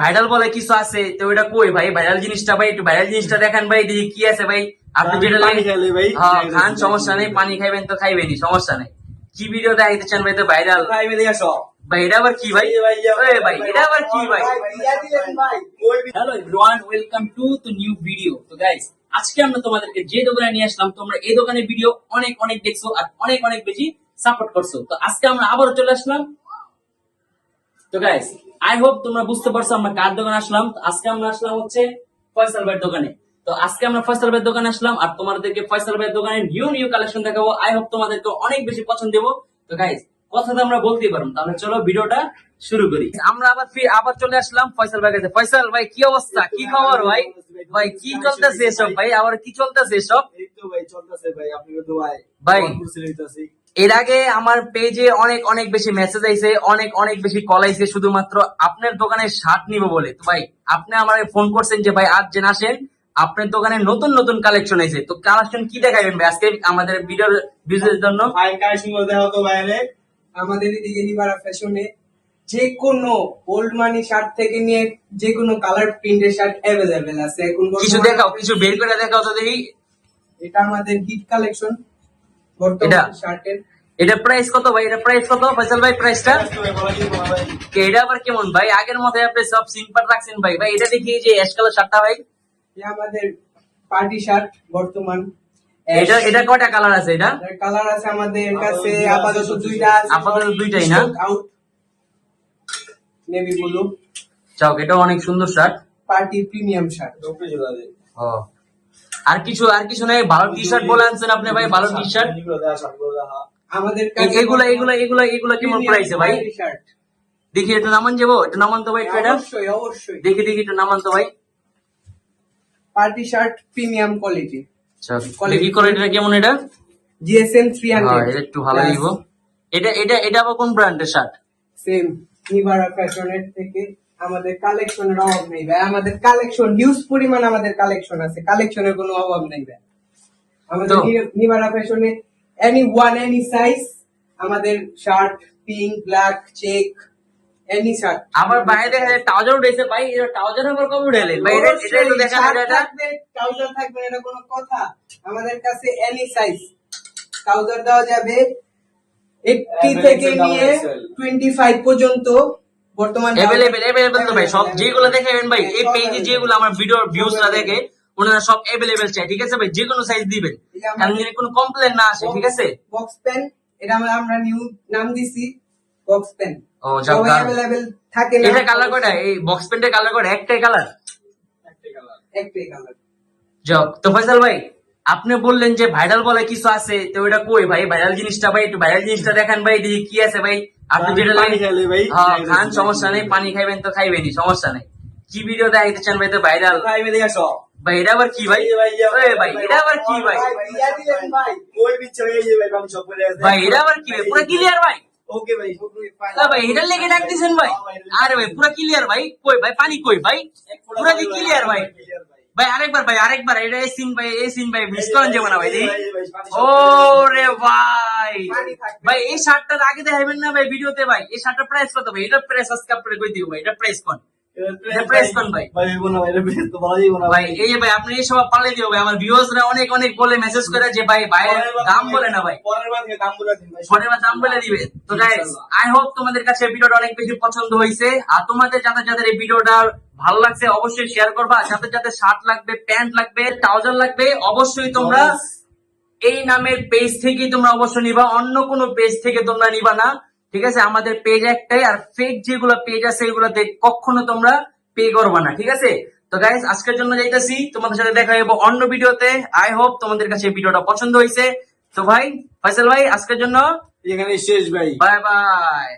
Viral বলে কিছু আছে তো ওইটা কই ভাই? ভাইরাল জিনিসটা ভাই, একটু ভাইরাল জিনিসটা দেখান ভাই, দেখি কি আছে ভাই। আপনি যেটা পানি খেলে ভাই হ্যাঁ খান, সমস্যা নেই, পানি খাইবেন তো খাইবেনই, সমস্যা নেই। কি ভিডিও দেখাইতে চান ভাই? তো ভাইরাল প্রাইভেট দেখে সব ভাই, এটা আবার কি ভাই? ওই ভাই এটা আবার কি ভাই? Hello everyone, welcome to the new video. তো গাইস, আজকে আমরা তোমাদেরকে যে দোকানে নিয়ে আসলাম, তোমরা এই দোকানের ভিডিও অনেক অনেক দেখছো আর অনেক অনেক বেশি সাপোর্ট করছো। তো আজকে আমরা আবারও চলে আসলাম। তো গাইস, আই হোপ তোমরা বুঝতে পারছো আমরা কার দোকানে আসলাম। তো আজকে আমরা আসলাম হচ্ছে ফয়সাল ভাইয়ের দোকানে। তো আজকে আমরা ফয়সাল ভাইয়ের দোকানে আসলাম আর তোমাদেরকে ফয়সাল ভাইয়ের দোকানের নিউ নিউ কালেকশন দেখাবো। আই হোপ তোমাদেরকে অনেক বেশি পছন্দ দেবো। তো গাইস, কথা তো আমরা বলতেই পারবো, তাহলে চলো ভিডিওটা শুরু করি। আমরা আবার চলে আসলাম ফয়সাল ভাইয়ের কাছে। ফয়সাল ভাই, কি অবস্থা, কি খবর ভাই? ভাই কি চলতেছে এসব ভাই? আবার কি চলতেছে এসব? এই তো ভাই চলতেছে ভাই, আপনাকে তো ভাই ভাই, হইতাছে। এর আগে আমার পেজে অনেক অনেক বেশি মেসেজ আইছে, অনেক অনেক বেশি কল আইছে শুধুমাত্র আপনার দোকানে শার্ট নিব বলে। তো ভাই, আপনি আমাকে ফোন করছেন যে ভাই আজ যেন আসেন, আপনার দোকানে নতুন নতুন কালেকশন আইছে। তো কালেকশন কি দেখাবেন ভাই আজকে আমাদের ভিডিওর জন্য? ভাই কালেকশন করে দেখাও তো ভাই রে। আমাদের এদিকে নিবারা ফ্যাশনে যে কোনো ওল্ড মানি শার্ট থেকে নিয়ে যে কোনো কালার প্রিন্টের শার্ট অ্যাভেলেবেল আছে এখন কিছু বর্তমানে। দেখাও, কিছু বের করে দেখাও তো দেখি। এটা আমাদের হিট কালেকশন এটা? বর্তমান শার্টের। এটা প্রাইস কত ভাই? এটা প্রাইস কত ফয়সাল ভাই? প্রাইসটা এটা আবার কেমন ভাই? আগের মতো আপনি সব সিম্পল রাখছেন ভাই। ভাই এটা দেখি, যে অ্যাশ কালার শার্টটা ভাই, এটা আমাদের পার্টি শার্ট বর্তমান। এটা এটা কয়টা কালার আছে? এটা কালার আছে আমাদের কাছে আপাতত দুইটা আছে। আপাতত দুইটাই না? আউট নেভি ব্লু চাও, এটা অনেক সুন্দর শার্ট। Party premium shirt. ও, আর কিছু নাই? ভালো টি শার্ট বলে আনছেন আপনি ভাই, ভালো টি শার্ট। আমাদের এগুলা এগুলা এগুলা এগুলা কেমন প্রাইসে ভাই? শার্ট দেখি একটু নামান যাবো, একটু নামান তো ভাই একটু এটা। অবশ্যই অবশ্যই দেখি দেখি একটু নামান তো ভাই। Party shirt premium quality. আচ্ছা, দেখি কোয়ালিটিটা কেমন এটা? জিএসএম হ্যাঁ, 300 এটা একটু ভালো দিব। এটা এটা এটা আবার কোন ব্র্যান্ডের শার্ট? সেম নিভারা ফ্যাশনের থেকে আমাদের কালেকশনের অভাব নেই ভাই। আমাদের কালেকশন হিউজ পরিমাণ, আমাদের কালেকশন আছে, কালেকশনের কোনো অভাব নেই ভাই। আমাদের তো- নিভারা ফ্যাশনে এনি ওয়ান এনি সাইজ আমাদের shirt, pink, black, check, any shirt. আবার বাইরে দেখা যায় ট্রাউজার উঠেছে ভাই। এটা ট্রাউজার আবার কবে উঠেলে ভাই? এটা এটা একটু দেখান এটা। ট্রাউজার থাকবে না, এটা কোনো কথা? আমাদের কাছে এনি সাইজ ট্রাউজার দেওয়া যাবে 80 থেকে নিয়ে 25 পর্যন্ত বর্তমান এভেলেবেল তো ভাই, সব যেগুলো দেখাবেন ভাই এই পেজে, যেগুলো আমার ভিডিও ভিউজরা দেখে ওনারা সব এভেলেবেল চাই, ঠিক আছে ভাই? যে কোনো সাইজ দিবেন, কারণ যদি কোনো কমপ্লেন না আসে, ঠিক আছে? বক্স পেন, এটা আমরা নিউ নাম দিছি বক্স পেন। ও যাক, সবাই অ্যাভেলেবেল থাকে না। এটা কালার কয়টা? এই বক্স পেন্টের কালার কয়টা? একটাই কালার? একটাই কালার। যাক, তো ফয়সাল ভাই, আপনি বললেন যে ভাইরাল বলে কিছু আছে, তো ওইটা কই ভাই? ভাইরাল জিনিসটা ভাই, একটু ভাইরাল জিনিসটা দেখান ভাই, দেখি কি আছে ভাই। আপনি যেটা পানি খেলে ভাই হ্যাঁ খান, সমস্যা নেই, পানি খাইবেন তো খাইবেনই, সমস্যা নেই। কি ভিডিও দেখাইতে চান ভাই? তো ভাইরাল প্রাইভেট দেখে সব ভাই, এটা আবার কি ভাই? ওই ভাই এটা আবার কি ভাই? ওই বিচ্ছে ভাই, এই যে ভাই আমি সব করে আছে ভাই এটা আবার কি ভাই? পুরো ক্লিয়ার ভাই? ওকে ভাই। ভাই এটার লেগে ডাক দিছেন ভাই? আরে ভাই পুরো ক্লিয়ার ভাই। কই ভাই পানি কই ভাই? পুরো কি ক্লিয়ার ভাই? ভাই আরেকবার ভাই, আরেকবার। এটা এই সিন ভাই, এই সিন ভাই মিস করেন যাবে না ভাই। দেখি। ও রে ভাই, ভাই এই শার্টটার আগে দেখাবেন না ভাই ভিডিওতে ভাই? এই শার্টটার প্রাইস কত ভাই? এটা প্রাইস আজকে আপনাকে কই দিব ভাই? এটা প্রাইস কোন? এটা প্রাইস কোন ভাই? ভাই হইবো না ভাই, এটা বেশ তো ভালো হইবো না ভাই এই যে ভাই, আপনি এই সব পাল্লে দিও ভাই। আমার ভিউয়ার্সরা অনেক অনেক বলে মেসেজ করে যে ভাই ভাইয়ের দাম বলে না ভাই, পরের বার থেকে দাম বলে দিন ভাই। পরের বার দাম বলে দিবে। তো গাইস, আই হোপ তোমাদের কাছে ভিডিওটা অনেক বেশি পছন্দ হয়েছে। আর তোমাদের যাদের যাদের এই ভিডিওটা ভালো লাগছে অবশ্যই শেয়ার করবা। যাদের যাদের শার্ট লাগবে, প্যান্ট লাগবে, ট্রাউজার লাগবে, অবশ্যই তোমরা এই নামের পেজ থেকেই তোমরা অবশ্যই নিবা, অন্য কোনো পেজ থেকে তোমরা নিবা না, ঠিক আছে? আমাদের পেজ একটাই, আর ফেক যেগুলো পেজ আছে এগুলোতে কখনো তোমরা পে করবা না, ঠিক আছে? তো গাইস, আজকের জন্য যাইতাছি, তোমাদের সাথে দেখা হইব অন্য ভিডিওতে। আই হোপ তোমাদের কাছে ভিডিওটা পছন্দ হয়েছে। তো ভাই ফয়সাল ভাই, আজকের জন্য এখানে শেষ ভাই। Bye bye.